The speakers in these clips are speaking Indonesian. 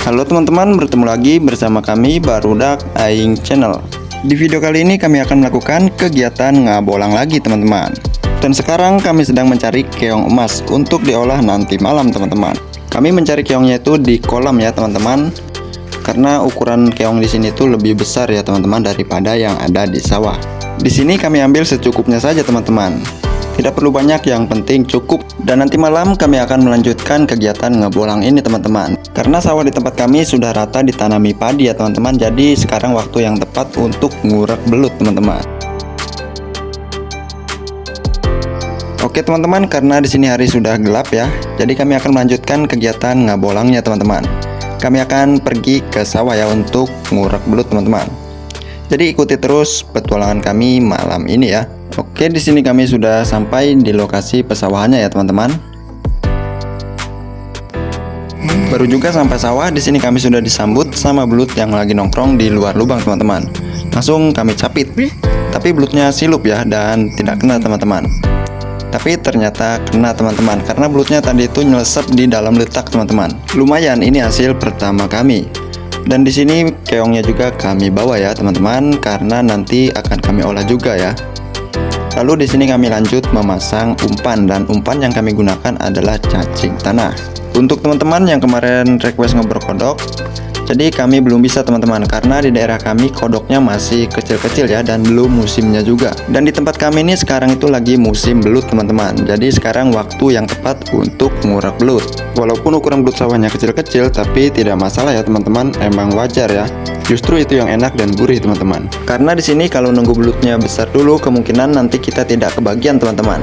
Halo teman-teman, bertemu lagi bersama kami Barudak Aing Channel. Di video kali ini kami akan melakukan kegiatan ngabolang lagi teman-teman. Dan sekarang kami sedang mencari keong emas untuk diolah nanti malam teman-teman. Kami mencari keongnya itu di kolam ya teman-teman. Karena ukuran keong di sini tuh lebih besar ya teman-teman daripada yang ada di sawah. Di sini kami ambil secukupnya saja teman-teman. Tidak perlu banyak, yang penting cukup. Dan nanti malam kami akan melanjutkan kegiatan ngebolang ini teman-teman. Karena sawah di tempat kami sudah rata ditanami padi ya teman-teman. Jadi sekarang waktu yang tepat untuk ngurek belut teman-teman. Oke teman-teman, karena di sini hari sudah gelap ya. Jadi kami akan melanjutkan kegiatan ngabolangnya teman-teman. Kami akan pergi ke sawah ya untuk ngurek belut teman-teman. Jadi ikuti terus petualangan kami malam ini ya. Oke, di sini kami sudah sampai di lokasi pesawahannya ya teman-teman. Baru juga sampai sawah, di sini kami sudah disambut sama belut yang lagi nongkrong di luar lubang teman-teman. Langsung kami capit. Tapi belutnya silup ya dan tidak kena teman-teman. Tapi ternyata kena teman-teman karena belutnya tadi itu nyelesep di dalam letak teman-teman. Lumayan, ini hasil pertama kami. Dan di sini keongnya juga kami bawa ya teman-teman karena nanti akan kami olah juga ya. Lalu di sini kami lanjut memasang umpan, dan umpan yang kami gunakan adalah cacing tanah. Untuk teman-teman yang kemarin request ngobrol kodok, jadi kami belum bisa teman-teman karena di daerah kami kodoknya masih kecil-kecil ya dan belum musimnya juga. Dan di tempat kami ini sekarang itu lagi musim belut teman-teman. Jadi sekarang waktu yang tepat untuk ngurek belut. Walaupun ukuran belut sawahnya kecil-kecil tapi tidak masalah ya teman-teman, emang wajar ya. Justru itu yang enak dan gurih teman-teman. Karena di sini kalau nunggu belutnya besar dulu, kemungkinan nanti kita tidak kebagian teman-teman.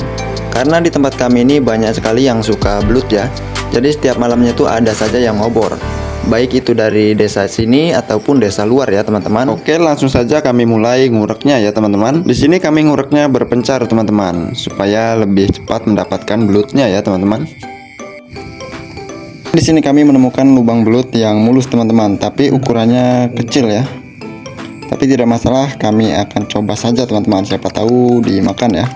Karena di tempat kami ini banyak sekali yang suka belut ya. Jadi setiap malamnya tuh ada saja yang ngobor. Baik itu dari desa sini ataupun desa luar ya teman-teman. Oke, langsung saja kami mulai ngureknya ya teman-teman. Di sini kami ngureknya berpencar teman-teman, supaya lebih cepat mendapatkan belutnya ya teman-teman. Di sini kami menemukan lubang belut yang mulus teman-teman, tapi ukurannya kecil ya. Tapi tidak masalah, kami akan coba saja teman-teman, siapa tahu dimakan ya.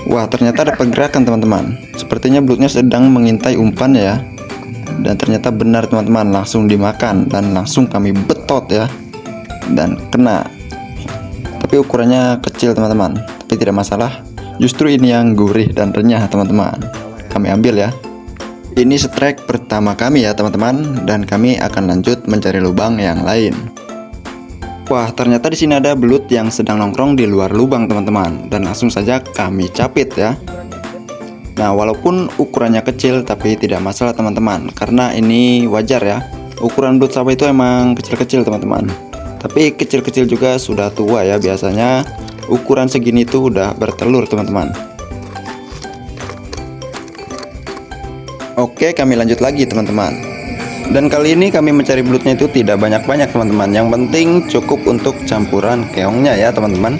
Wah, ternyata ada pergerakan teman-teman. Sepertinya belutnya sedang mengintai umpan ya. Dan ternyata benar teman-teman, langsung dimakan dan langsung kami betot ya. Dan kena. Tapi ukurannya kecil teman-teman, tapi tidak masalah. Justru ini yang gurih dan renyah teman-teman. Kami ambil ya. Ini strike pertama kami ya teman-teman, dan kami akan lanjut mencari lubang yang lain. Wah, ternyata di sini ada belut yang sedang nongkrong di luar lubang teman-teman, dan langsung saja kami capit ya. Nah, walaupun ukurannya kecil tapi tidak masalah teman-teman, karena ini wajar ya. Ukuran belut sawah itu emang kecil-kecil teman-teman. Tapi kecil-kecil juga sudah tua ya, biasanya ukuran segini tuh udah bertelur teman-teman. Oke, kami lanjut lagi teman-teman. Dan kali ini kami mencari belutnya itu tidak banyak-banyak teman-teman. Yang penting cukup untuk campuran keongnya ya teman-teman.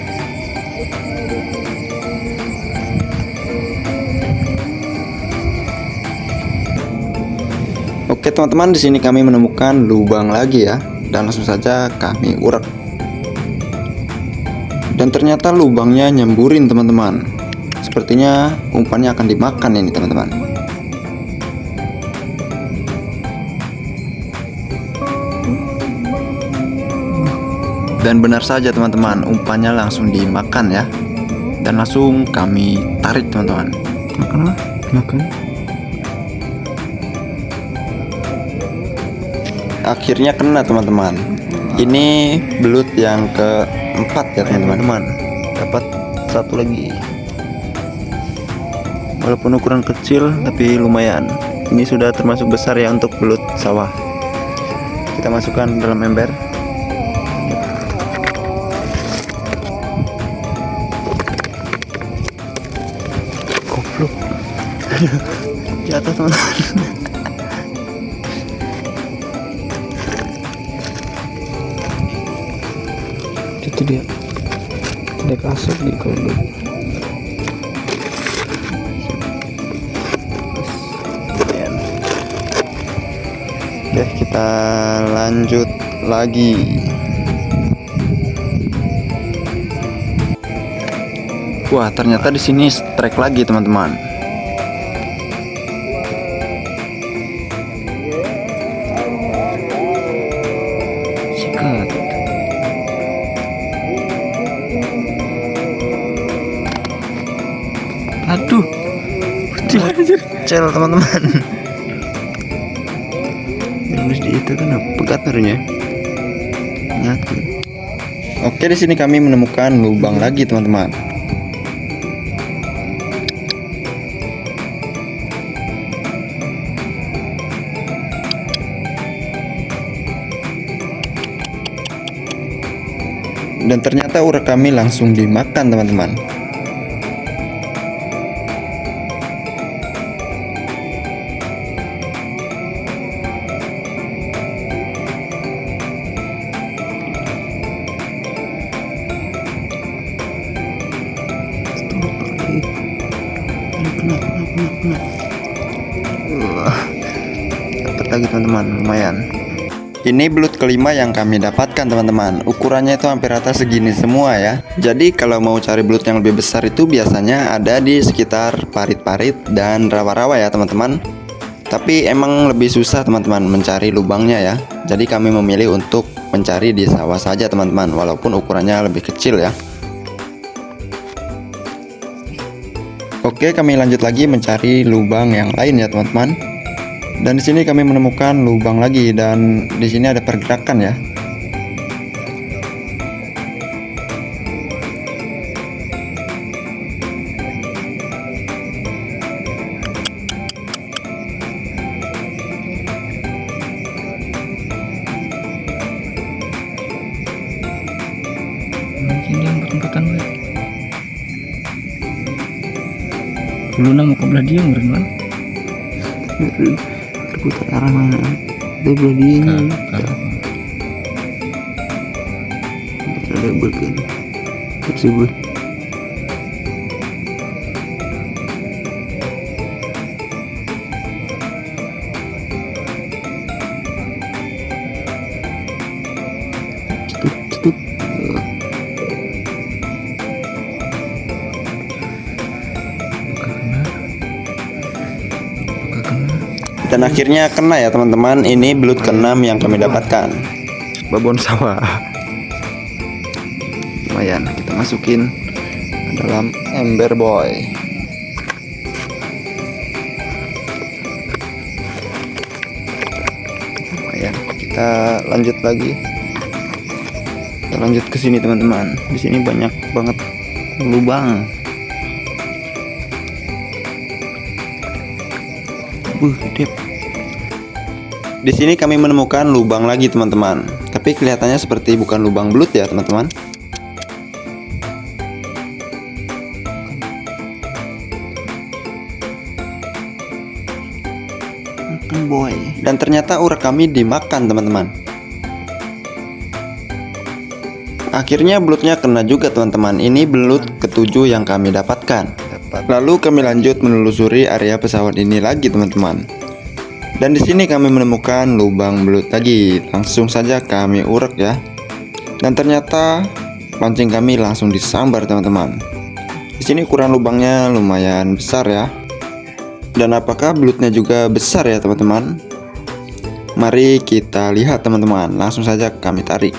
Oke teman-teman, di sini kami menemukan lubang lagi ya, dan langsung saja kami urek. Dan ternyata lubangnya nyemburin teman-teman. Sepertinya umpannya akan dimakan ini teman-teman. Dan benar saja teman-teman, umpannya langsung dimakan ya. Dan langsung kami tarik teman-teman. Makan. Akhirnya kena teman-teman. Ini belut yang keempat ya teman-teman. Dapat satu lagi. Walaupun ukuran kecil tapi lumayan. Ini sudah termasuk besar ya untuk belut sawah. Kita masukkan dalam ember. Goblok. Jatuh teman-teman. Itu dia tidak asap di kodok. Oke, kita lanjut lagi. Wah, ternyata di sini strike lagi teman-teman. Sikat. Aduh, kecil teman-teman. Harus di itu kan pegatornya. Nyatu. Oke, di sini kami menemukan lubang lagi teman-teman. Dan ternyata urat kami langsung dimakan teman-teman. Dapat lagi teman-teman, lumayan. Ini belut kelima yang kami dapatkan teman-teman. Ukurannya itu hampir rata segini semua ya. Jadi kalau mau cari belut yang lebih besar itu biasanya ada di sekitar parit-parit dan rawa-rawa ya teman-teman. Tapi emang lebih susah teman-teman mencari lubangnya ya. Jadi kami memilih untuk mencari di sawah saja teman-teman, walaupun ukurannya lebih kecil ya. Oke, kami lanjut lagi mencari lubang yang lain ya teman-teman. Dan di sini kami menemukan lubang lagi, dan di sini ada pergerakan ya. Mungkin dia emput-emputan gue. Dulu nama kau belah dia ngeren kan? Terputar arah mana? Dia belah dia nya. Ada berken. Tersebut. Cetuk. Dan akhirnya kena ya teman-teman. Ini belut keenam yang kami dapatkan. Babon sawah. Lumayan, kita masukin ke dalam ember boy. Lumayan, kita lanjut lagi. Kita lanjut ke sini teman-teman. Di sini banyak banget lubang. Gede. Di sini kami menemukan lubang lagi teman-teman. Tapi kelihatannya seperti bukan lubang belut ya teman-teman. Boy. Dan ternyata urat kami dimakan teman-teman. Akhirnya belutnya kena juga teman-teman. Ini belut ketujuh yang kami dapatkan. Lalu kami lanjut menelusuri area pesawat ini lagi teman-teman. Dan di sini kami menemukan lubang belut lagi. Langsung saja kami urek ya. Dan ternyata pancing kami langsung disambar teman-teman. Di sini ukuran lubangnya lumayan besar ya. Dan apakah belutnya juga besar ya teman-teman? Mari kita lihat teman-teman. Langsung saja kami tarik.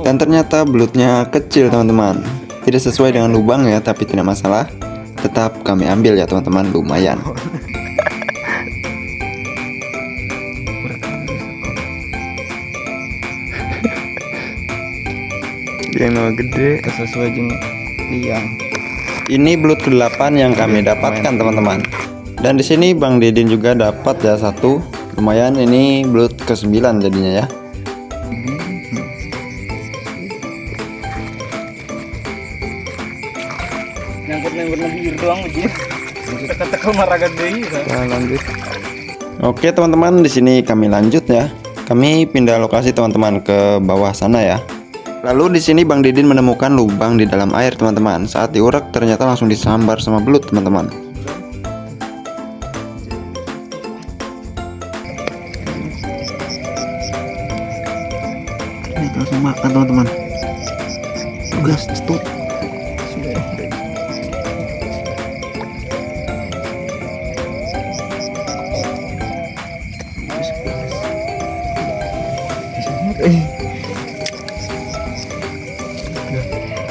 Dan ternyata belutnya kecil teman-teman. Tidak sesuai dengan lubang ya, tapi tidak masalah. Tetap kami ambil ya teman-teman, lumayan. Yang nama gede sesuai jeng liang. Ini belut ke-8 yang kami dapatkan teman-teman. Dan di sini Bang Didin juga dapat ya satu. Lumayan, ini belut ke-9 jadinya ya. Nyangkut bibir doang ujir. Teka-teka maraga deui. Lanjut. Oke teman-teman, di sini kami lanjut ya. Kami pindah lokasi teman-teman ke bawah sana ya. Lalu di sini Bang Didin menemukan lubang di dalam air teman-teman. Saat diurak ternyata langsung disambar sama belut teman-teman. Ini langsung makan teman-teman. Tugas stop.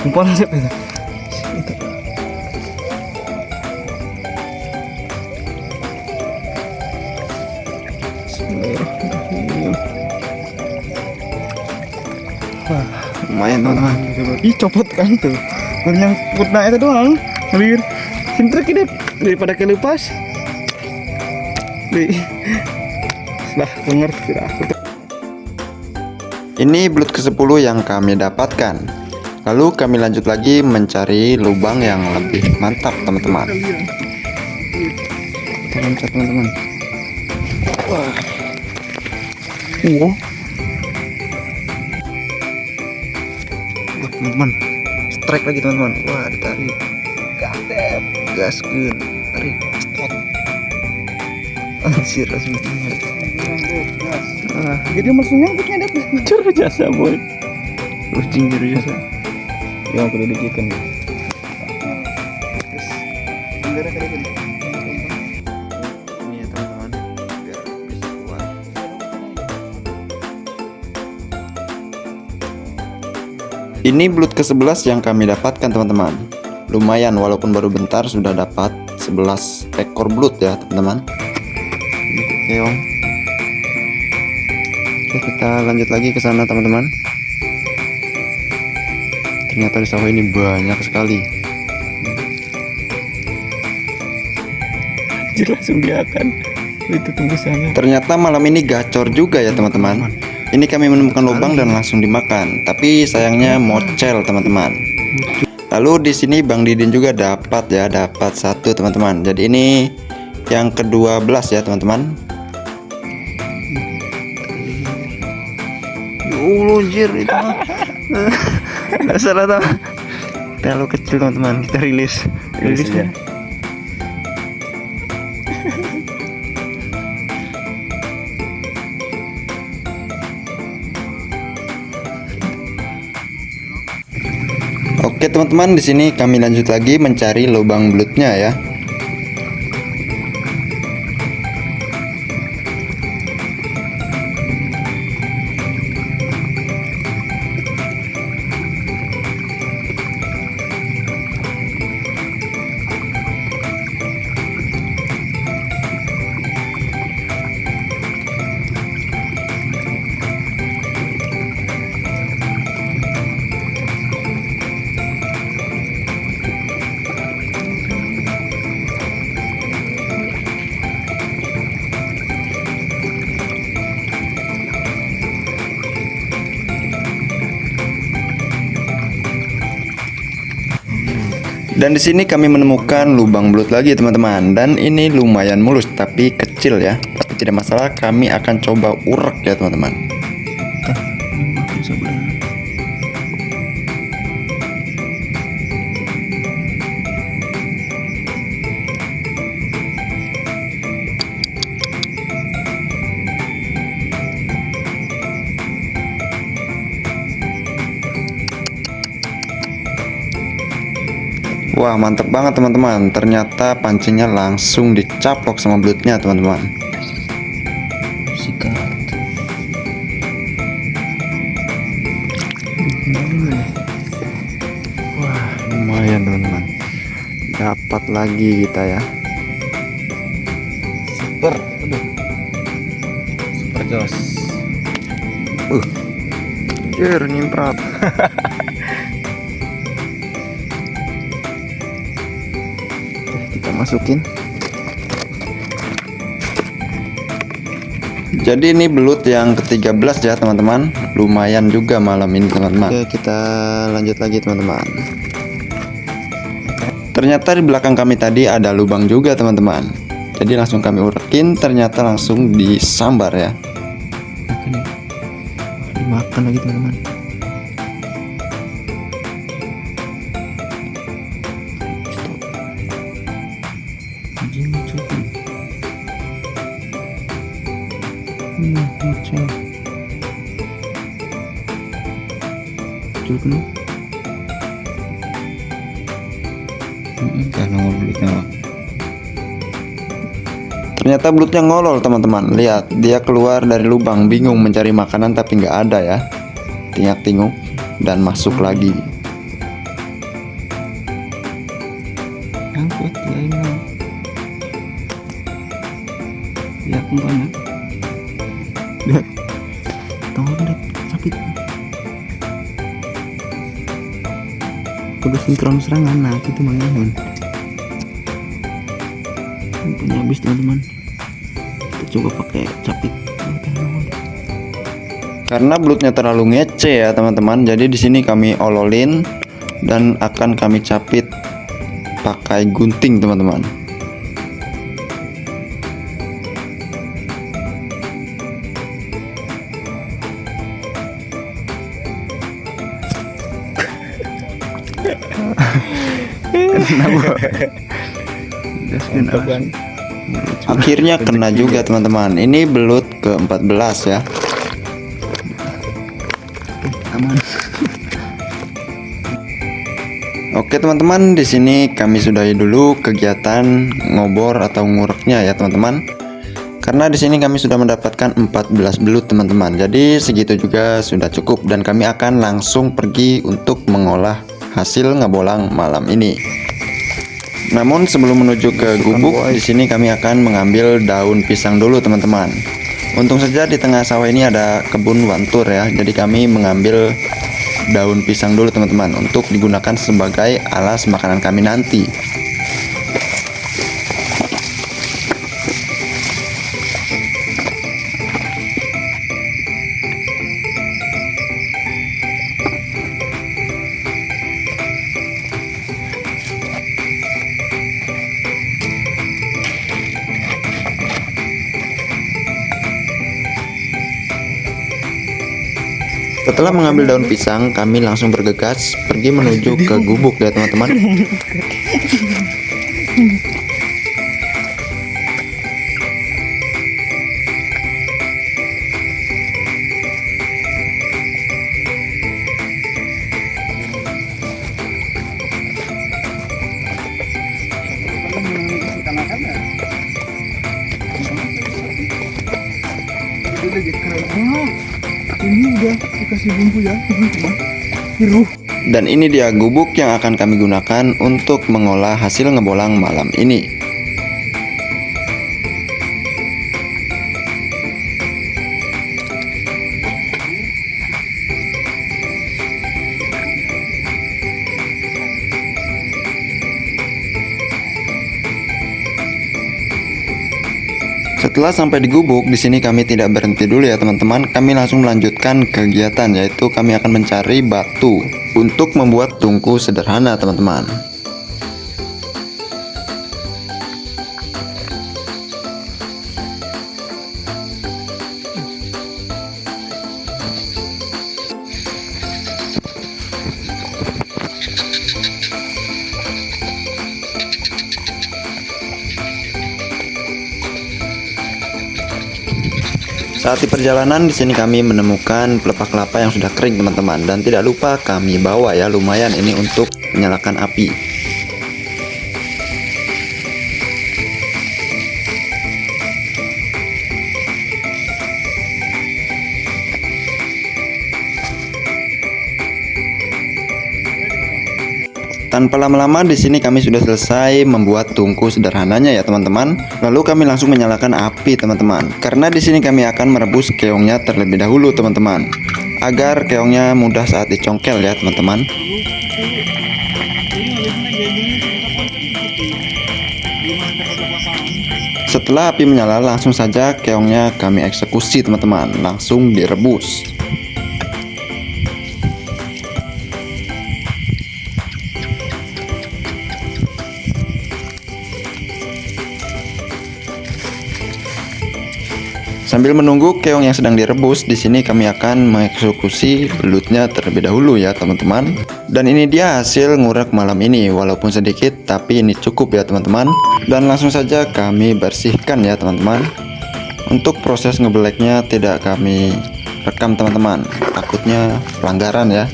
Kumpul aja itu. Wah, lumayan teman-teman. Ih, copot kan tuh. Baru yang putna itu doang. Lir. Sintrek ini daripada kelepas. Lah, ngerti lah. Ini belut ke-10 yang kami dapatkan. Lalu kami lanjut lagi mencari lubang yang lebih mantap teman-teman. Kita loncat teman-teman. Wah. Wah, teman-teman. Strike lagi teman-teman. Wah, ditarik. Gantep. Gaskeun. Tarik. Stop. Anjir langsung tinggal. Jadi langsung nyangkutnya dat. Cara jasa boy. Terus jinjir jasa. Ya aku udah dikikan. Terus enggak ada kali ini. Ini ya teman-teman, biar bisa keluar. Ini belut ke-11 yang kami dapatkan teman-teman. Lumayan walaupun baru bentar sudah dapat 11 ekor belut ya teman-teman. Oke om. Oke, kita lanjut lagi ke sana teman-teman. Ternyata di sawah ini banyak sekali. Anjir langsung diakan. Itu tunggu sana. Ternyata malam ini gacor juga ya teman-teman. Ini kami menemukan lubang dan langsung dimakan. Tapi sayangnya mocel teman-teman. Lalu di sini Bang Didin juga dapat ya, dapat satu teman-teman. Jadi ini yang ke-12 ya teman-teman. Anjir itu mah. Nggak salah tau. Terlalu kecil teman-teman. Kita rilis ya. Oke teman-teman, di sini kami lanjut lagi mencari lubang belutnya ya. Dan di sini kami menemukan lubang belut lagi teman-teman. Dan ini lumayan mulus tapi kecil ya. Tapi tidak masalah, kami akan coba urek ya teman-teman. Wah mantep banget teman-teman. Ternyata pancingnya langsung dicaplok sama belutnya teman-teman. Sikat. Wah lumayan teman-teman. Dapat lagi kita ya. Super. Super jos. Jir nyimprat. Kita masukin. Jadi ini belut yang ke-13 ya teman-teman. Lumayan juga malam ini teman-teman. Oke, kita lanjut lagi teman-teman. Ternyata di belakang kami tadi ada lubang juga teman-teman. Jadi langsung kami urekin, ternyata langsung disambar ya. Dimakan lagi teman-teman. Macam cukup kalau belutnya Ternyata belutnya ngolol teman-teman. Lihat, dia keluar dari lubang, bingung mencari makanan tapi nggak ada ya. Tingak-tinguk dan masuk lagi. Angkut ya ini. Ya kumpulnya. Lihat. Tolong deh, sakit. Kudu sinkron serangan, nah itu manganan. Punya habis teman-teman. Kita coba pakai capit. Karena belutnya terlalu ngece ya teman-teman, jadi di sini kami ololin dan akan kami capit pakai gunting teman-teman. Akhirnya kena juga teman-teman. Ini belut ke-14 ya. Aman. Oke teman-teman, di sini kami sudahi dulu kegiatan ngobor atau ngureknya ya teman-teman. Karena di sini kami sudah mendapatkan 14 belut teman-teman. Jadi segitu juga sudah cukup dan kami akan langsung pergi untuk mengolah hasil ngebolang malam ini. Namun sebelum menuju ke gubuk, di sini kami akan mengambil daun pisang dulu teman-teman. Untung saja di tengah sawah ini ada kebun wantur ya. Jadi kami mengambil daun pisang dulu teman-teman untuk digunakan sebagai alas makanan kami nanti. Setelah mengambil daun pisang, kami langsung bergegas pergi menuju ke gubuk ya teman-teman. Ini udah dikasih bumbu ya, teman-teman. Dan ini dia gubuk yang akan kami gunakan untuk mengolah hasil ngebolang malam ini. Setelah sampai di gubuk, di sini kami tidak berhenti dulu ya teman-teman. Kami langsung melanjutkan kegiatan, yaitu kami akan mencari batu untuk membuat tungku sederhana teman-teman. Saat di perjalanan di sini kami menemukan pelepah kelapa yang sudah kering teman-teman, dan tidak lupa kami bawa ya, lumayan ini untuk menyalakan api. Tanpa lama-lama di sini kami sudah selesai membuat tungku sederhananya ya teman-teman. Lalu kami langsung menyalakan api teman-teman. Karena di sini kami akan merebus keongnya terlebih dahulu teman-teman, agar keongnya mudah saat dicongkel ya teman-teman. Setelah api menyala, langsung saja keongnya kami eksekusi teman-teman, langsung direbus. Sambil menunggu keong yang sedang direbus, di sini kami akan mengeksekusi belutnya terlebih dahulu ya teman-teman. Dan ini dia hasil ngurek malam ini, walaupun sedikit tapi ini cukup ya teman-teman. Dan langsung saja kami bersihkan ya teman-teman. Untuk proses ngebeleknya tidak kami rekam teman-teman, takutnya pelanggaran ya.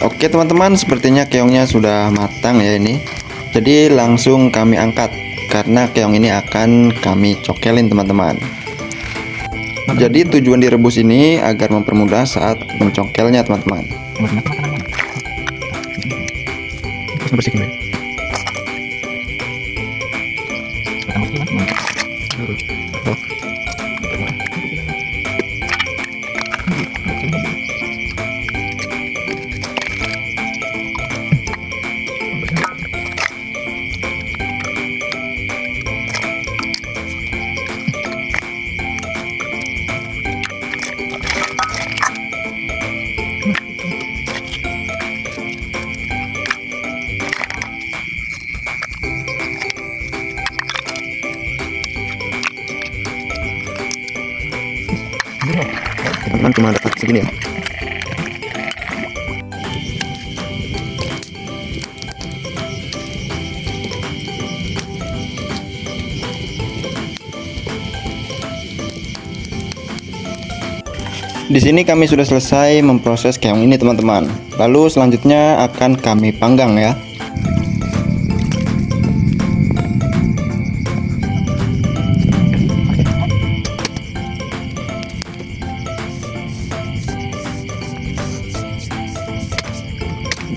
Oke teman-teman, sepertinya keongnya sudah matang ya ini. Jadi langsung kami angkat karena keong ini akan kami cokelin teman-teman. Jadi tujuan direbus ini agar mempermudah saat mencokelnya teman-teman. Terus bersihin dulu. Teman-teman cuma dapat segini ya. Di sini kami sudah selesai memproses keong ini teman-teman. Lalu selanjutnya akan kami panggang ya.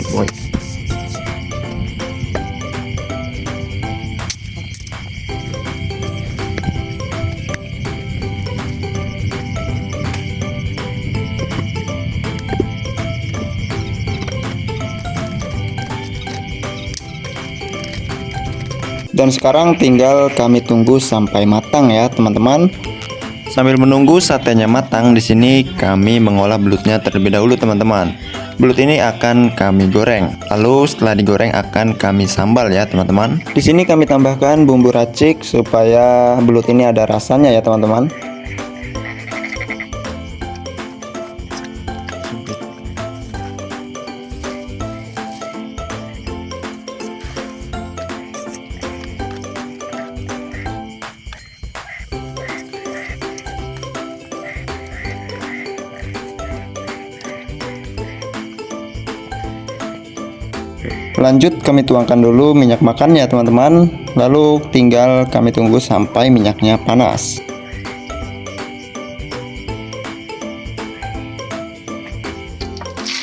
Boy. Dan sekarang tinggal kami tunggu sampai matang ya teman-teman. Sambil menunggu satenya matang, di sini kami mengolah belutnya terlebih dahulu teman-teman. Belut ini akan kami goreng. Lalu setelah digoreng akan kami sambal ya teman-teman. Di sini kami tambahkan bumbu racik supaya belut ini ada rasanya ya teman-teman. Lanjut kami tuangkan dulu minyak makannya teman-teman. Lalu tinggal kami tunggu sampai minyaknya panas.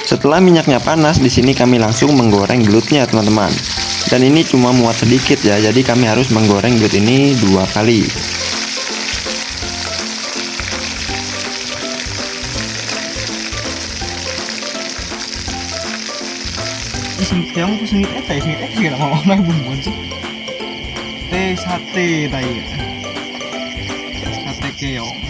Setelah minyaknya panas, di sini kami langsung menggoreng belutnya teman-teman. Dan ini cuma muat sedikit ya, jadi kami harus menggoreng belut ini 2 kali. Keong tuh sengit sih nggak mau main bumbu sih. Sate tadi. Sate keong.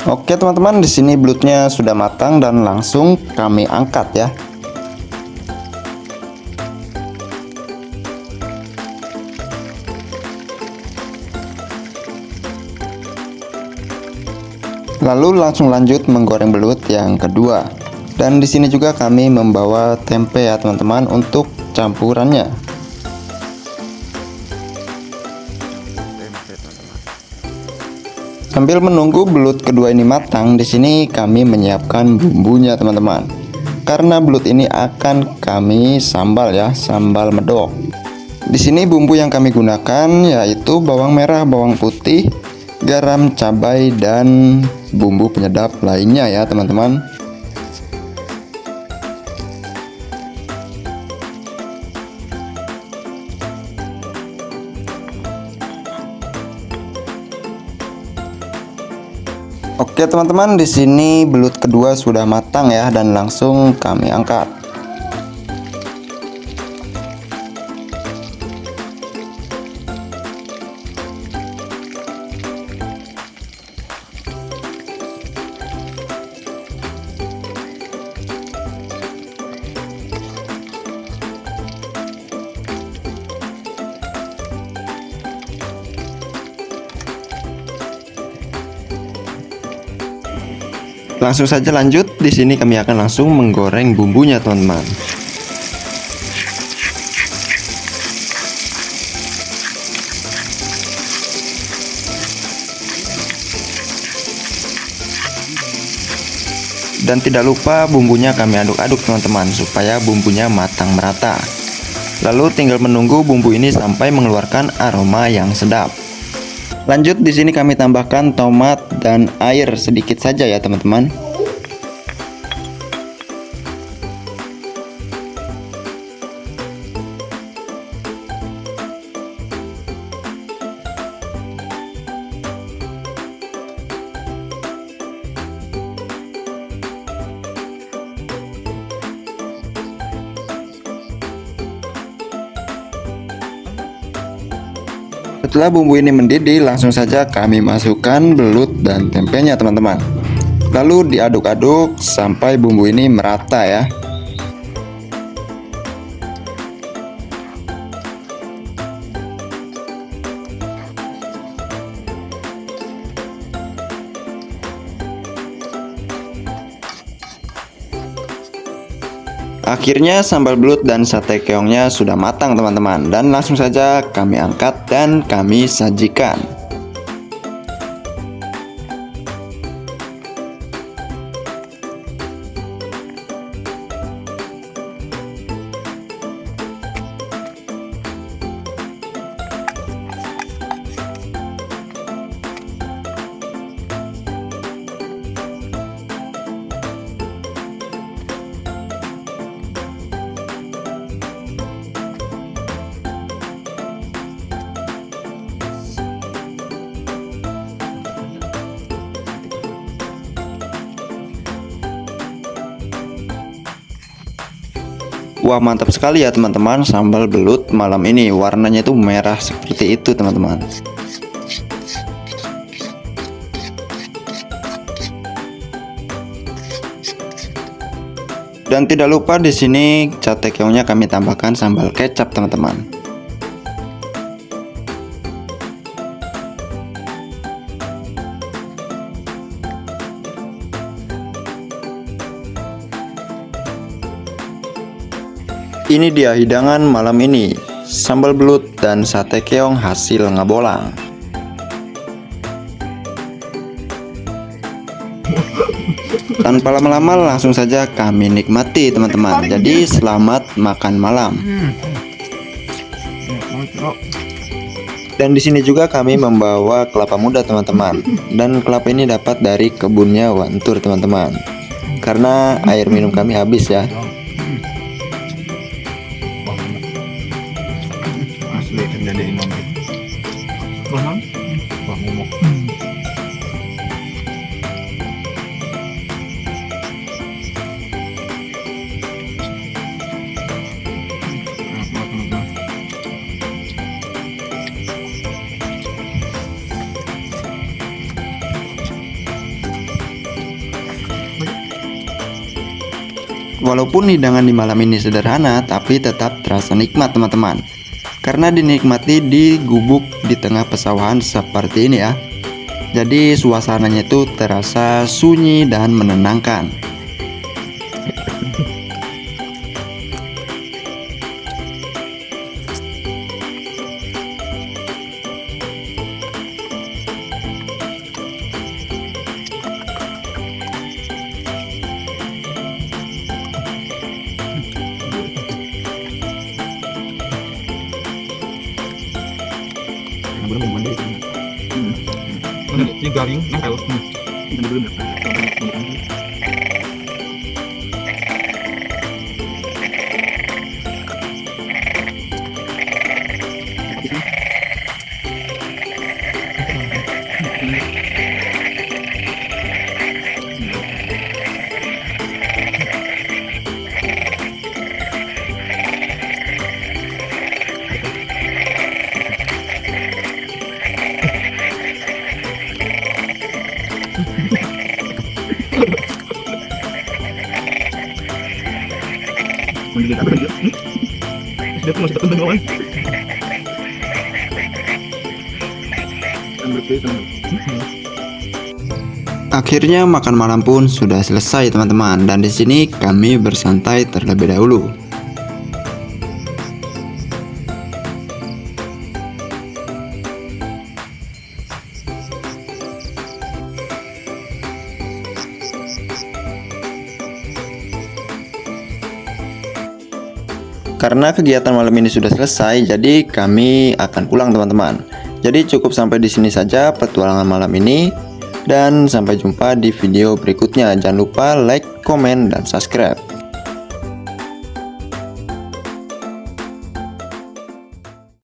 Oke teman-teman, di sini belutnya sudah matang dan langsung kami angkat ya. Lalu langsung lanjut menggoreng belut yang kedua. Dan di sini juga kami membawa tempe ya teman-teman untuk campurannya. Sambil menunggu belut kedua ini matang, di sini kami menyiapkan bumbunya teman-teman. Karena belut ini akan kami sambal ya, sambal medok. Di sini bumbu yang kami gunakan yaitu bawang merah, bawang putih, garam, cabai, dan bumbu penyedap lainnya ya teman-teman. Oke teman-teman, di sini belut kedua sudah matang ya dan langsung kami angkat. Langsung saja lanjut. Di sini kami akan langsung menggoreng bumbunya, teman-teman. Dan tidak lupa bumbunya kami aduk-aduk, teman-teman, supaya bumbunya matang merata. Lalu tinggal menunggu bumbu ini sampai mengeluarkan aroma yang sedap. Lanjut, di sini kami tambahkan tomat dan air sedikit saja ya, teman-teman. Setelah bumbu ini mendidih, langsung saja kami masukkan belut dan tempenya, teman-teman. Lalu diaduk-aduk sampai bumbu ini merata ya. Akhirnya sambal belut dan sate keongnya sudah matang, teman-teman, dan langsung saja kami angkat dan kami sajikan. Wah, mantap sekali ya teman-teman, sambal belut malam ini warnanya itu merah seperti itu, teman-teman. Dan tidak lupa di sini sate keongnya kami tambahkan sambal kecap, teman-teman. Ini dia hidangan malam ini, sambal belut dan sate keong hasil ngabolang. Tanpa lama-lama langsung saja kami nikmati, teman-teman. Jadi selamat makan malam. Dan di sini juga kami membawa kelapa muda, teman-teman. Dan kelapa ini dapat dari kebunnya Wantur, teman-teman. Karena air minum kami habis ya. Asli terjadi ini. Wah, momok. Walaupun hidangan di malam ini sederhana, tapi tetap terasa nikmat, teman-teman. Karena dinikmati di gubuk di tengah pesawahan seperti ini ya. Jadi suasananya itu terasa sunyi dan menenangkan. Ini garing nempel. Sudah masih tertentu kawan. Akhirnya makan malam pun sudah selesai teman-teman, dan di sini kami bersantai terlebih dahulu. Karena kegiatan malam ini sudah selesai, jadi kami akan pulang teman-teman. Jadi cukup sampai di sini saja petualangan malam ini, dan sampai jumpa di video berikutnya. Jangan lupa like, komen, dan subscribe.